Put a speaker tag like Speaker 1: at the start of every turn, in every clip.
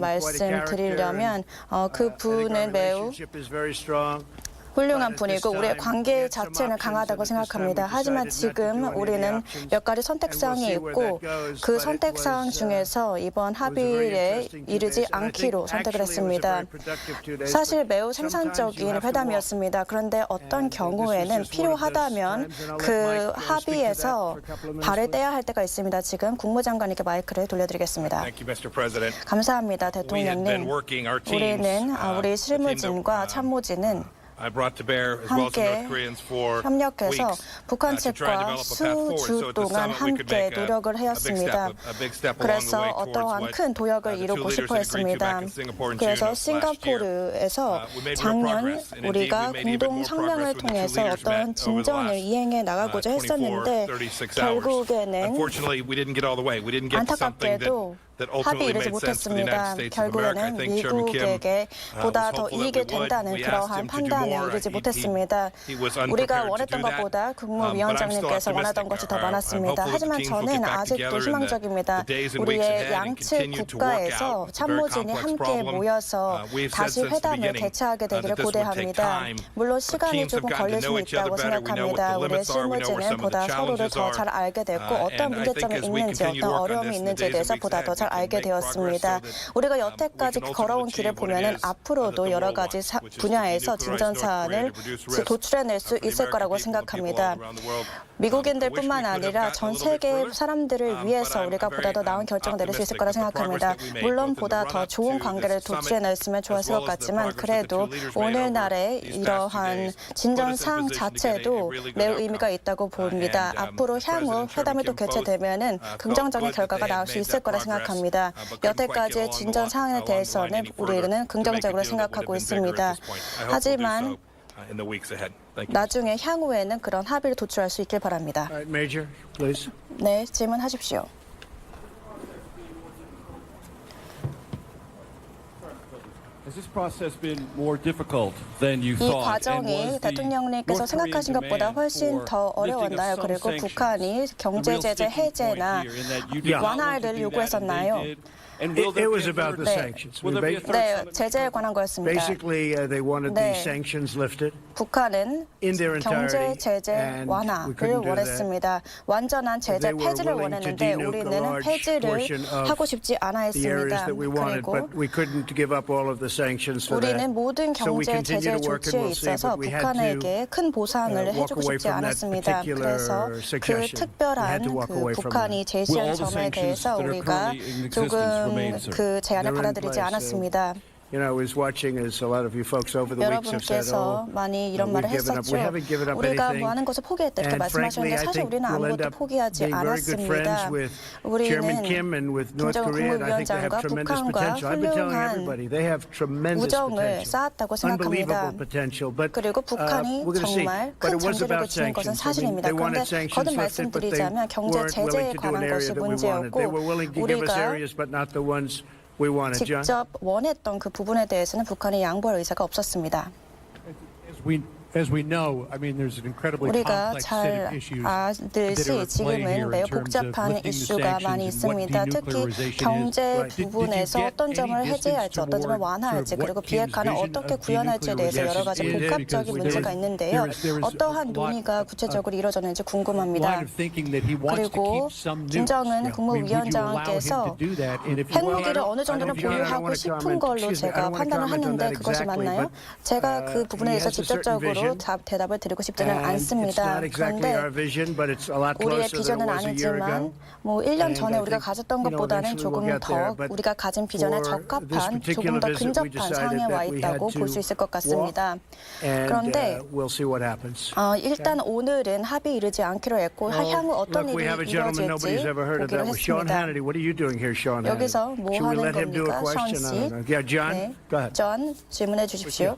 Speaker 1: 말씀드리려면 그분은 매우 훌륭한 분이고 우리의 관계 자체는 강하다고 생각합니다. 하지만 지금 우리는 몇 가지 선택사항이 있고 그 선택사항 중에서 이번 합의에 이르지 않기로 선택을 했습니다. 사실 매우 생산적인 회담이었습니다. 그런데 어떤 경우에는 필요하다면 그 합의에서 발을 떼야 할 때가 있습니다. 지금 국무장관님께 마이크를 돌려드리겠습니다. 감사합니다, 대통령님. 우리는 우리 실무진과 참모진은 함께 협력해서 북한 측과 수주 동안 함께 노력을 해왔습니다. 그래서 어떠한 큰 도약을 이루고 싶어 했습니다. 그래서 싱가포르에서 작년 우리가 공동 성명을 통해서 어떤 진전을 이행해 나가고자 했었는데 결국에는 안타깝게도 합의 이르지 못했습니다. 결국에는 미국에게 보다 더 이익이 된다는 그러한 판단에 이르지 못했습니다. 우리가 원했던 것보다 국무위원장님께서 원하던 것이 더 많았습니다. 하지만 저는 아직도 희망적입니다. 우리의 양측 국가에서 참모진이 함께 모여서 다시 회담을 개최하게 되기를 고대합니다. 물론 시간이 조금 걸릴 수 있다고 생각합니다. 우리의 실무진은 보다 서로를 더 잘 알게 됐고 어떤 문제점이 있는지 어떤 어려움이 있는지에 대해서 보다 더 잘 알게 되었습니다. 우리가 여태까지 걸어온 길을 보면은 앞으로도 여러 가지 분야에서 진전 사안을 도출해낼 수 있을 거라고 생각합니다. 미국인들뿐만 아니라 전 세계 사람들을 위해서 우리가 보다 더 나은 결정을 내릴 수 있을 거라 생각합니다. 물론 보다 더 좋은 관계를 도출해냈으면 좋았을 것 같지만 그래도 오늘날의 이러한 진전 사항 자체도 매우 의미가 있다고 봅니다. 앞으로 향후 회담이 또 개최되면은 긍정적인 결과가 나올 수 있을 거라 생각합니다. 여태까지의 진전 사항에 대해서는 우리는 긍정적으로 생각하고 있습니다. 하지만 나중에 향후에는 그런 합의를 도출할 수 있길 바랍니다. 네, 질문하십시오. 이 과정이 대통령님께서 생각하신 것보다 훨씬 더 어려웠나요? 그리고 북한이 경제 제재 해제나 완화를 요구했었나요?
Speaker 2: It was about the sanctions.
Speaker 1: 네, 제재에 관한 거였습니다.
Speaker 2: Basically, they wanted the sanctions lifted.
Speaker 1: 북한은 경제 제재 완화를 원했습니다. 완전한 제재 폐지를 원했는데 우리는 폐지를 하고 싶지 않아 했습니다. 그리고 우리는 모든 경제 제재 조치에 있어서 북한에게 큰 보상을 해주고 싶지 않았습니다. 그래서 그 특별한 그 북한이 제시한 점에 대해서 우리가 조금 그 제안을 받아들이지 않았습니다. 여러분께서 많이 이런 말을 했었죠. 우리가 뭐 하는 것을 포기했다 이렇게 말씀하셨는데 사실 우리는 아무것도 포기하지 않았습니다. 우리는 김정은 국무위원장과 북한과 훌륭한 우정을 쌓았다고 생각합니다. 그리고 북한이 정말 큰 잠재력을 지닌 것은 사실입니다. 그런데 거듭 말씀드리자면 경제 제재에 관한 것이 문제였고 우리가 직접 원했던 그 부분에 대해서는 북한이 양보할 의사가 없었습니다. 우리가 잘 아듯이 지금은 매우 복잡한 이슈가 많이 있습니다. 특히 경제 부분에서 어떤 점을 해제할지 어떤 점을 완화할지 그리고 비핵화는 어떻게 구현할지에 대해서 여러 가지 복합적인 문제가 있는데요. 어떠한 논의가 구체적으로 이루어졌는지 궁금합니다. 그리고 김정은 국무위원장께서 핵무기를 어느 정도는 보유하고 싶은 걸로 제가 판단을 하는데 그것이 맞나요? 제가 그 부분에 대해서 직접적으로 대답을 드리고 싶지는 않습니다. 그런데 우리의 비전은 아니지만 뭐 1년 전에 우리가 가졌던 것보다는 조금 더 우리가 가진 비전에 적합한 조금 더 근접한 상황에 와 있다고 볼 수 있을 것 같습니다. 그런데 일단 오늘은 합의 이르지 않기로 했고 향후 어떤 일이 이루어질지 보기로 했습니다. 여기서 뭐 하는 겁니까? 션 씨. 네, 존 질문해 주십시오.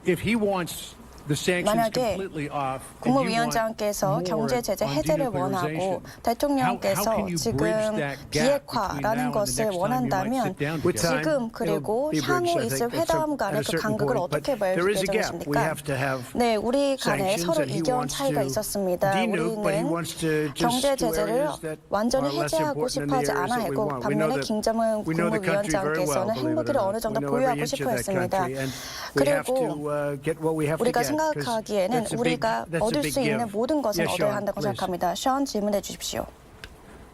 Speaker 3: If he wants
Speaker 2: the sanctions
Speaker 1: 만약에
Speaker 2: completely off, and you want
Speaker 1: 국무위원장께서
Speaker 2: more
Speaker 1: 경제 제재
Speaker 2: on
Speaker 1: 해제를 원하고
Speaker 2: denuclearization,
Speaker 1: 대통령께서
Speaker 2: how can you
Speaker 1: 지금
Speaker 2: bridge that gap
Speaker 1: 비핵화라는
Speaker 2: between now and the
Speaker 1: 것을
Speaker 2: next time you might
Speaker 1: 원한다면
Speaker 2: sit down together?
Speaker 1: 지금 그리고
Speaker 2: It'll be
Speaker 1: 향후
Speaker 2: bridged, I
Speaker 1: 있을
Speaker 2: think,
Speaker 1: 회담
Speaker 2: at
Speaker 1: 간의
Speaker 2: a
Speaker 1: 그
Speaker 2: certain
Speaker 1: 간극을
Speaker 2: point.
Speaker 1: 어떻게
Speaker 2: But
Speaker 1: 맺을
Speaker 2: there is a gap. We
Speaker 1: 예정이십니까?
Speaker 2: have to have
Speaker 1: 네, 우리 간에
Speaker 2: sanctions,
Speaker 1: 서로
Speaker 2: and he
Speaker 1: 의견
Speaker 2: wants
Speaker 1: 차이가
Speaker 2: to
Speaker 1: 있었습니다.
Speaker 2: denuke, but he
Speaker 1: 우리는
Speaker 2: wants to just
Speaker 1: 경제
Speaker 2: do
Speaker 1: 제재를
Speaker 2: areas that
Speaker 1: 완전히
Speaker 2: are less
Speaker 1: 해제하고
Speaker 2: important in
Speaker 1: 싶어
Speaker 2: the
Speaker 1: 하지
Speaker 2: areas
Speaker 1: 않아
Speaker 2: that we
Speaker 1: 했고
Speaker 2: want. We know
Speaker 1: 반면에
Speaker 2: the
Speaker 1: 김정은
Speaker 2: we know the country very well,
Speaker 1: 국무위원장께서는
Speaker 2: believe it or
Speaker 1: 핵무기를
Speaker 2: not.
Speaker 1: 어느 정도
Speaker 2: We know
Speaker 1: 보유하고
Speaker 2: every inch
Speaker 1: 싶어
Speaker 2: of that
Speaker 1: 했습니다.
Speaker 2: country, and we have
Speaker 1: 그리고
Speaker 2: to get what we have to
Speaker 1: 우리가
Speaker 2: get. 'Cause
Speaker 1: 생각하기에는
Speaker 2: that's a big-
Speaker 1: 우리가
Speaker 2: that's a
Speaker 1: 얻을
Speaker 2: big
Speaker 1: 수 있는
Speaker 2: give.
Speaker 1: 모든 것을
Speaker 2: Yes,
Speaker 1: 얻어야
Speaker 2: Sean,
Speaker 1: 한다고
Speaker 2: please.
Speaker 1: 생각합니다. 션 질문해 주십시오.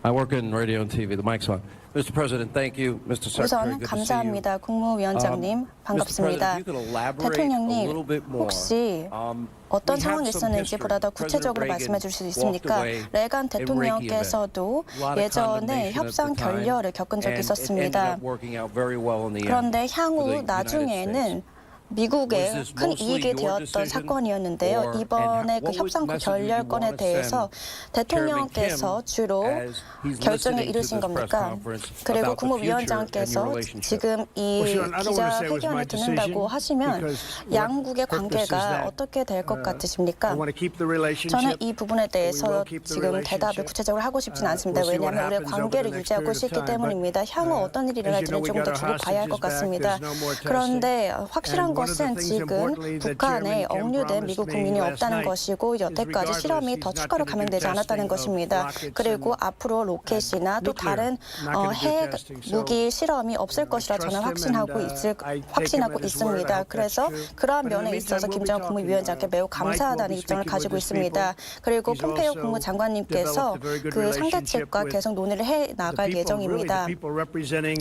Speaker 3: I work in radio and TV. The mic's on. Mr. President, thank you. Mr. Secretary,
Speaker 1: 우선
Speaker 3: good to see you.
Speaker 1: 감사합니다. 국무위원장님 반갑습니다.
Speaker 3: Mr. President, if you could elaborate a
Speaker 1: 대통령님
Speaker 3: little bit more.
Speaker 1: 혹시 어떤
Speaker 3: We have
Speaker 1: 상황이
Speaker 3: some
Speaker 1: 있었는지
Speaker 3: history.
Speaker 1: 보다 더
Speaker 3: President
Speaker 1: 구체적으로
Speaker 3: Reagan
Speaker 1: 말씀해 주실 수
Speaker 3: walked
Speaker 1: 있습니까?
Speaker 3: away
Speaker 1: 레간
Speaker 3: in Reiki
Speaker 1: 대통령께서도
Speaker 3: event. A lot of
Speaker 1: 예전에
Speaker 3: condemnation
Speaker 1: 협상
Speaker 3: at the time,
Speaker 1: 결렬을 겪은 적이
Speaker 3: and it ended
Speaker 1: 있었습니다.
Speaker 3: up working out very well in the end
Speaker 1: 그런데
Speaker 3: for the
Speaker 1: 향후
Speaker 3: United
Speaker 1: 나중에는
Speaker 3: States.
Speaker 1: 미국에
Speaker 3: Was this
Speaker 1: 큰
Speaker 3: mostly
Speaker 1: 이익이
Speaker 3: your
Speaker 1: 되었던
Speaker 3: decision?
Speaker 1: 사건이었는데요.
Speaker 3: Or-
Speaker 1: 이번에
Speaker 3: and
Speaker 1: 그
Speaker 3: what was
Speaker 1: 협상
Speaker 3: message did you
Speaker 1: 결렬권에
Speaker 3: want to
Speaker 1: 대해서
Speaker 3: send
Speaker 1: 대통령께서
Speaker 3: Chairman Kim
Speaker 1: 주로
Speaker 3: as he's
Speaker 1: 결정을
Speaker 3: listening to
Speaker 1: 이루신
Speaker 3: this press
Speaker 1: 겁니까?
Speaker 3: conference
Speaker 1: 그리고
Speaker 3: about the future and
Speaker 1: 국무위원장께서
Speaker 3: your relationship?
Speaker 1: 지금 이
Speaker 2: Well, Sean, I don't wanna say it was my
Speaker 1: 기자회견을 듣는다고
Speaker 2: decision,
Speaker 1: 하시면
Speaker 2: because what
Speaker 1: 양국의
Speaker 2: purpose is
Speaker 1: 관계가
Speaker 2: that?
Speaker 1: 어떻게 될 것
Speaker 2: I
Speaker 1: 같으십니까?
Speaker 2: want to keep the relationship.
Speaker 1: 저는 이 부분에
Speaker 2: We
Speaker 1: 대해서
Speaker 2: will keep the
Speaker 1: 지금 대답을
Speaker 2: relationship.
Speaker 1: 구체적으로 하고 싶진 않습니다.
Speaker 2: We'll see what
Speaker 1: 왜냐하면 우리의
Speaker 2: happens over
Speaker 1: 관계를
Speaker 2: the next
Speaker 1: 유지하고
Speaker 2: period of
Speaker 1: 싶기
Speaker 2: time.
Speaker 1: 때문입니다. 향후 어떤 일이
Speaker 2: as you know,
Speaker 1: 일어날지는
Speaker 2: we
Speaker 1: 조금
Speaker 2: got
Speaker 1: 더
Speaker 2: our
Speaker 1: 두고 봐야 할 것
Speaker 2: hostages back.
Speaker 1: 같습니다.
Speaker 2: There's no more testing.
Speaker 1: 그런데 확실한
Speaker 2: And one of the
Speaker 1: 것은
Speaker 2: things
Speaker 1: 지금
Speaker 2: importantly that
Speaker 1: 북한에
Speaker 2: Chairman Kim
Speaker 1: 억류된 미국
Speaker 2: promised
Speaker 1: 국민이
Speaker 2: me last
Speaker 1: 없다는
Speaker 2: night
Speaker 1: 것이고
Speaker 2: is
Speaker 1: 여태까지
Speaker 2: regardless,
Speaker 1: 실험이
Speaker 2: he's
Speaker 1: 더
Speaker 2: not
Speaker 1: 추가로
Speaker 2: gonna do
Speaker 1: 감행되지 않았다는
Speaker 2: testing of
Speaker 1: 것입니다.
Speaker 2: rockets
Speaker 1: 그리고
Speaker 2: and
Speaker 1: 앞으로 로켓이나 또
Speaker 2: nuclear.
Speaker 1: 다른
Speaker 2: Not gonna do
Speaker 1: 핵
Speaker 2: testing. So,
Speaker 1: 무기 실험이 없을 것이라
Speaker 2: trust
Speaker 1: 저는
Speaker 2: him
Speaker 1: 확신하고
Speaker 2: and, I take him
Speaker 1: 확신하고
Speaker 2: at his word. I
Speaker 1: 있습니다.
Speaker 2: hope that's
Speaker 1: 그래서
Speaker 2: true.
Speaker 1: 그러한
Speaker 2: But in the
Speaker 1: 면에
Speaker 2: meantime,
Speaker 1: 있어서
Speaker 2: we'll be
Speaker 1: 김정은
Speaker 2: talking.
Speaker 1: 국무위원장께 매우
Speaker 2: Mike will
Speaker 1: 감사하다는
Speaker 2: be
Speaker 1: 입장을
Speaker 2: speaking
Speaker 1: 가지고
Speaker 2: with his people.
Speaker 1: 있습니다. 그리고
Speaker 2: He's
Speaker 1: 폼페이오
Speaker 2: also
Speaker 1: 국무장관님께서
Speaker 2: developed a very good
Speaker 1: 그 상대
Speaker 2: relationship
Speaker 1: 측과
Speaker 2: with
Speaker 1: 계속 논의를 해 나갈
Speaker 2: the people, really,
Speaker 1: 예정입니다.
Speaker 2: the people representing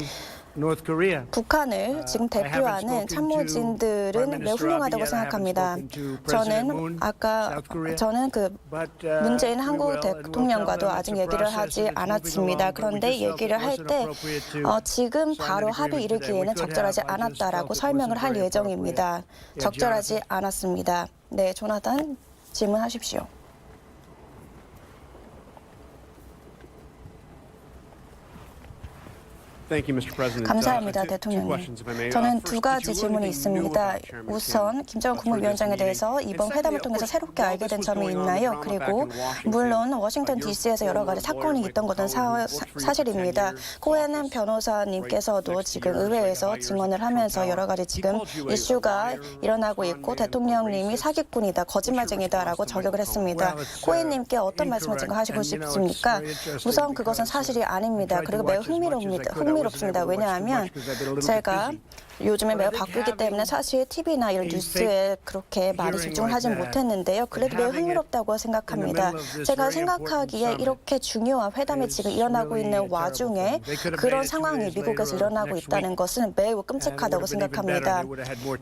Speaker 2: North Korea.
Speaker 1: 북한을 지금
Speaker 2: I haven't
Speaker 1: 대표하는
Speaker 2: spoken to
Speaker 1: 참모진들은
Speaker 2: Prime
Speaker 1: 매우
Speaker 2: Minister
Speaker 1: 훌륭하다고
Speaker 2: Abiy yet. I haven't
Speaker 1: 생각합니다.
Speaker 2: spoken to President Moon, South Korea.
Speaker 1: 저는 그
Speaker 2: But,
Speaker 1: 문재인
Speaker 2: we
Speaker 1: 한국
Speaker 2: will, and we'll tell
Speaker 1: 대통령과도
Speaker 2: them
Speaker 1: 아직
Speaker 2: it's a
Speaker 1: 얘기를
Speaker 2: process
Speaker 1: 하지
Speaker 2: and it's moving
Speaker 1: 않았습니다.
Speaker 2: along, but we
Speaker 1: 그런데
Speaker 2: just felt
Speaker 1: 얘기를
Speaker 2: it
Speaker 1: 할
Speaker 2: wasn't
Speaker 1: 때
Speaker 2: appropriate to
Speaker 1: 지금
Speaker 2: sign
Speaker 1: 바로
Speaker 2: an
Speaker 1: 합의
Speaker 2: agreement today. We
Speaker 1: 이르기에는
Speaker 2: could
Speaker 1: 적절하지
Speaker 2: have. I just
Speaker 1: 않았다라고
Speaker 2: felt it
Speaker 1: 설명을
Speaker 2: wasn't
Speaker 1: 할
Speaker 2: very
Speaker 1: 예정입니다.
Speaker 2: appropriate.
Speaker 1: 적절하지 않았습니다. 네, 조나단 질문하십시오. 감사합니다, 대통령님. 저는 두 가지 질문이 있습니다. 우선 김정은 국무위원장에 대해서 이번 회담을 통해서 새롭게 알게 된 점이 있나요? 그리고 물론 워싱턴 DC에서 여러 가지 사건이 있던 것은 사실입니다. 코엔 변호사님께서도 지금 의회에서 증언을 하면서 여러 가지 지금 이슈가 일어나고 있고 대통령님이 사기꾼이다, 거짓말쟁이다라고 저격을 했습니다. 코엔님께 어떤 말씀을 지금 하시고 싶습니까? 우선 그것은 사실이 아닙니다. 그리고 매우 흥미롭습니다. 왜냐하면 제가 요즘에 매우 바쁘기 때문에 사실 TV나 이런 뉴스에 그렇게 많이 집중을 하진 못했는데요. 그래도 매우 흥미롭다고 생각합니다. 제가 생각하기에 이렇게 중요한 회담이 지금 일어나고 있는 와중에 그런 상황이 미국에서 일어나고 있다는 것은 매우 끔찍하다고 생각합니다.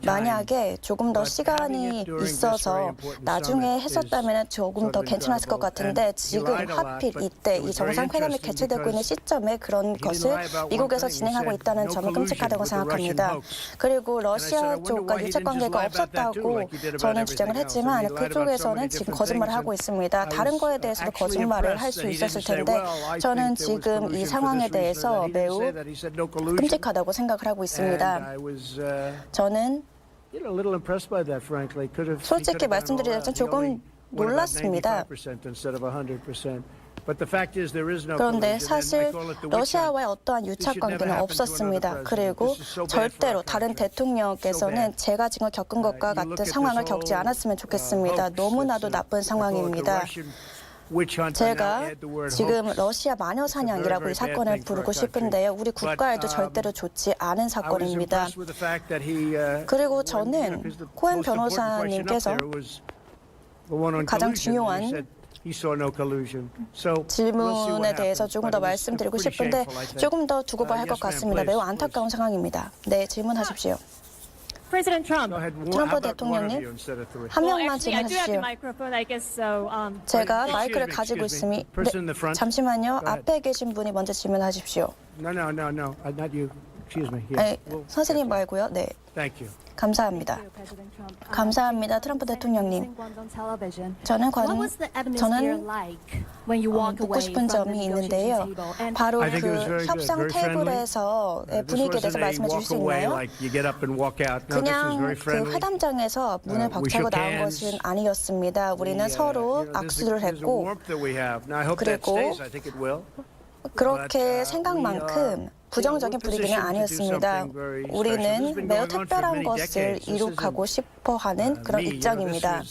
Speaker 1: 만약에 조금 더 시간이 있어서 나중에 했었다면 조금 더 괜찮았을 것 같은데 지금 하필 이때 이 정상회담이 개최되고 있는 시점에 그런 것을 미국에서 진행하고 있다는 점은 끔찍하다고 생각합니다. 그리고 러시아 쪽과 유착관계가 없었다고 저는 주장을 했지만 그쪽에서는 지금 거짓말을 하고 있습니다. 다른 거에 대해서도 거짓말을 할 수 있었을 텐데 저는 지금 이 상황에 대해서 매우 끔찍하다고 생각을 하고 있습니다. 저는 솔직히 말씀드리자면 조금 놀랐습니다. 그런데 사실 러시아와의 어떠한 유착 관계는 없었습니다. 그리고 절대로 다른 대통령께서는 제가 지금 겪은 것과 같은 상황을 겪지 않았으면 좋겠습니다. 너무나도 나쁜 상황입니다. 제가 지금 러시아 마녀 사냥이라고 이 사건을 부르고 싶은데요. 우리 국가에도 절대로 좋지 않은 사건입니다. 그리고 저는 코엔 변호사님께서 가장 중요한 질문에 대해서 조금 더 말씀드리고 싶은데 조금 더 두고 봐야 할 것 같습니다. 매우 안타까운 상황입니다. 네, 질문하십시오. 트럼프 대통령님, 한 명만 질문하십시오. 제가 마이크를 가지고 있으니 네, 잠시만요. 앞에 계신 분이 먼저 질문하십시오. 선생님 말고요. 네. 감사합니다. 감사합니다, 트럼프 대통령님. 저는 묻고 싶은 점이 있는데요. 바로 그 협상 테이블에서 분위기에 대해서 말씀해 주실 수 있나요? 그냥 그 회담장에서 문을 박차고 나온 것은 아니었습니다. 우리는 서로 악수를 했고 그리고 그렇게 생각만큼 부정적인 분위기는 아니었습니다. 우리는 매우 특별한 것을 이룩하고 싶어하는 그런 입장입니다.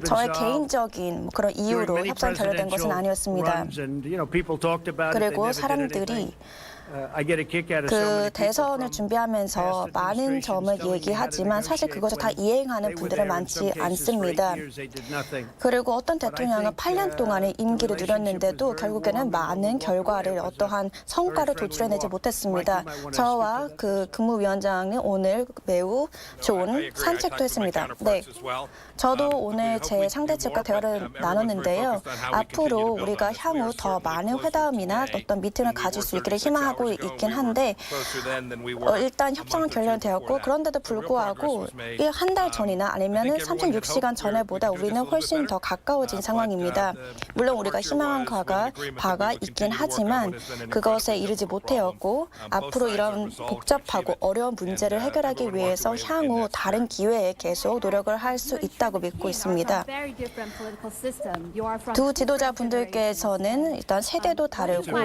Speaker 1: 저의 개인적인 그런 이유로 협상이 결렬된 것은 아니었습니다. 그리고 사람들이 그 대선을 준비하면서 많은 점을 얘기하지만 사실 그것을 다 이행하는 분들은 많지 않습니다. 그리고 어떤 대통령은 8년 동안의 임기를 누렸는데도 결국에는 많은 결과를 어떠한 성과를 도출해내지 못했습니다. 저와 그 국무위원장은 오늘 매우 좋은 산책도 했습니다. 네, 저도 오늘 제 상대 측과 대화를 나눴는데요. 앞으로 우리가 향후 더 많은 회담이나 어떤 미팅을 가질 수 있기를 희망하고 있긴 한데 일단 협상은 결렬되었고 그런데도 불구하고 한 달 전이나 아니면 36시간 전에보다 우리는 훨씬 더 가까워진 상황입니다. 물론 우리가 희망한 바가 있긴 하지만 그것에 이르지 못하였고 앞으로 이런 복잡하고 어려운 문제를 해결하기 위해서 향후 다른 기회에 계속 노력을 할 수 있다고 믿고 있습니다. 두 지도자분들께서는 일단 세대도 다르고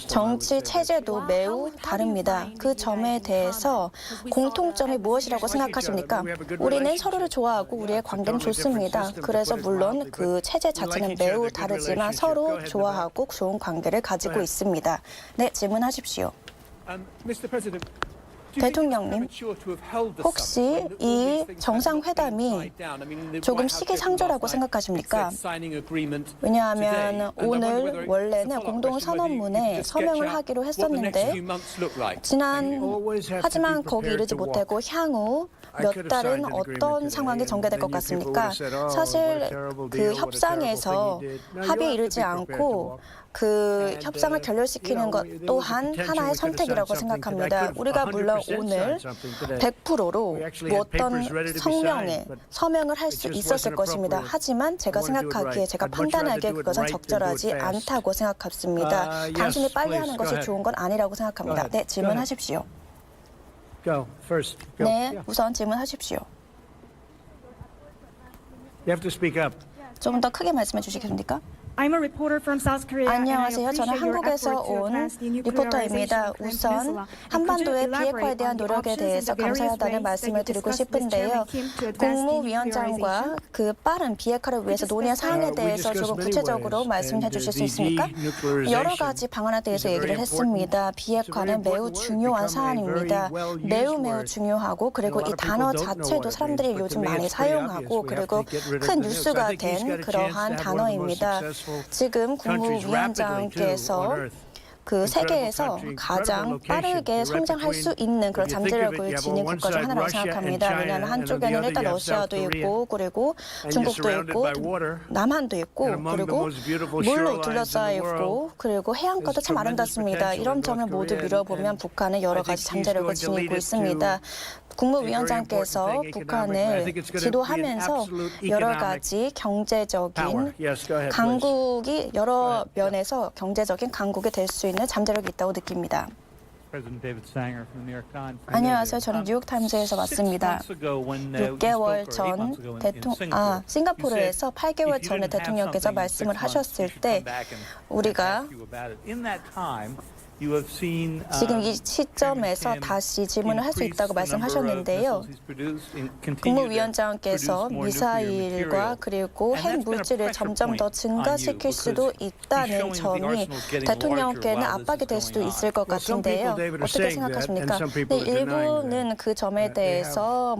Speaker 1: 정치 체제도 매우 다릅니다. 그 점에 대해서 공통점이 무엇이라고 생각하십니까? 우리는 서로를 좋아하고 우리의 관계는 좋습니다. 그래서 물론 그 체제 자체는 매우 다르지만 서로 좋아하고 좋은 관계를 가지고 있습니다. 네, 질문하십시오. 대통령님, 혹시 이 정상회담이 조금 시기상조라고 생각하십니까? 왜냐하면 오늘 원래는 공동선언문에 서명을 하기로 했었는데 하지만 거기 이르지 못하고 향후 몇 달은 어떤 상황이 전개될 것 같습니까? 사실 그 협상에서 합의에 이르지 않고 그 협상을 결렬시키는 것 또한 하나의 선택이라고 생각합니다. 우리가 물론 오늘 100%로 어떤 서명을 할 수 있었을 것입니다. 하지만 제가 생각하기에 제가 판단하기에 그것은 적절하지 않다고 생각합니다. 단순히 빨리 하는 것이 좋은 건 아니라고 생각합니다. 네, 질문하십시오. 네, 우선 질문하십시오. 좀 더 크게 말씀해 주시겠습니까? 안녕하세요. 저는 한국에서 온 리포터입니다. 우선 한반도의 비핵화에 대한 노력에 대해서 감사하다는 말씀을 드리고 싶은데요. 국무위원장과 그 빠른 비핵화를 위해서 논의한 사항에 대해서 조금 구체적으로 말씀해 주실 수 있습니까? 여러 가지 방안에 대해서 얘기를 했습니다. 비핵화는 매우 중요한 사안입니다. 매우 중요하고 그리고 이 단어 자체도 사람들이 요즘 많이 사용하고 그리고 큰 뉴스가 된 그러한 단어입니다. 지금 국무위원장께서 그 세계에서 가장 빠르게 성장할 수 있는 그런 잠재력을 지닌 국가 중 하나라고 생각합니다. 왜냐하면 한쪽에는 일단 러시아도 있고 그리고 중국도 있고 남한도 있고 그리고 물로 둘러싸여 있고 그리고 해안가도 참 아름답습니다. 이런 점을 모두 미뤄보면 북한은 여러 가지 잠재력을 지니고 있습니다. 국무위원장께서 북한을 지도하면서 여러 가지 경제적인 강국이 여러 면에서 경제적인 강국이 될 수 있는 잠재력이 있다고 느낍니다. 안녕하세요. 저는 뉴욕타임즈에서 왔습니다. 6개월 전 싱가포르에서 8개월 전에 대통령께서 말씀을 하셨을 때 우리가 지금 이 시점에서 다시 질문을 할 수 있다고 말씀하셨는데요. 국무위원장께서 미사일과 그리고 핵 물질을 점점 더 증가시킬 수도 있다는 점이 대통령께는 압박이 될 수도 있을 것 같은데요. 어떻게 생각하십니까? 네, 일부는 그 점에 대해서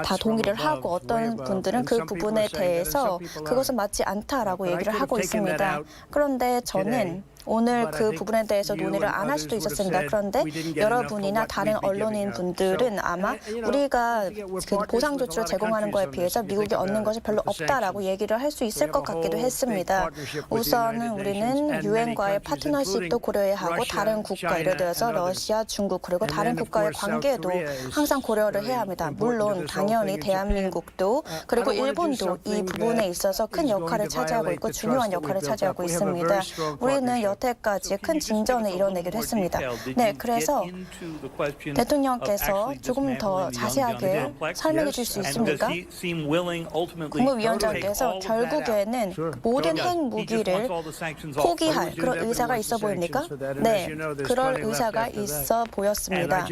Speaker 1: 다 동의를 하고 어떤 분들은 그 부분에 대해서 그것은 맞지 않다라고 얘기를 하고 있습니다. 그런데 저는 오늘 그 부분에 대해서 논의를 안 할 수도 있었습니다. 그런데 여러분이나 다른 언론인 분들은 아마 우리가 그 보상 조치를 제공하는 것에 비해서 미국이 얻는 것이 별로 없다라고 얘기를 할 수 있을 것 같기도 했습니다. 우선은 우리는 유엔과의 파트너십도 고려해야 하고 다른 국가, 예를 들어서 러시아, 중국 그리고 다른 국가의 관계도 항상 고려를 해야 합니다. 물론 당연히 대한민국도 그리고 일본도 이 부분에 있어서 큰 역할을 차지하고 있고 중요한 역할을 차지하고 있습니다. 우리는 여태까지 큰 진전을 이뤄내기도 했습니다. 네, 그래서 대통령께서 조금 더 자세하게 설명해 줄 수 있습니까? 국무위원장께서 결국에는 모든 핵무기를 포기할 그런 의사가 있어 보입니까? 네, 그럴 의사가 있어 보였습니다.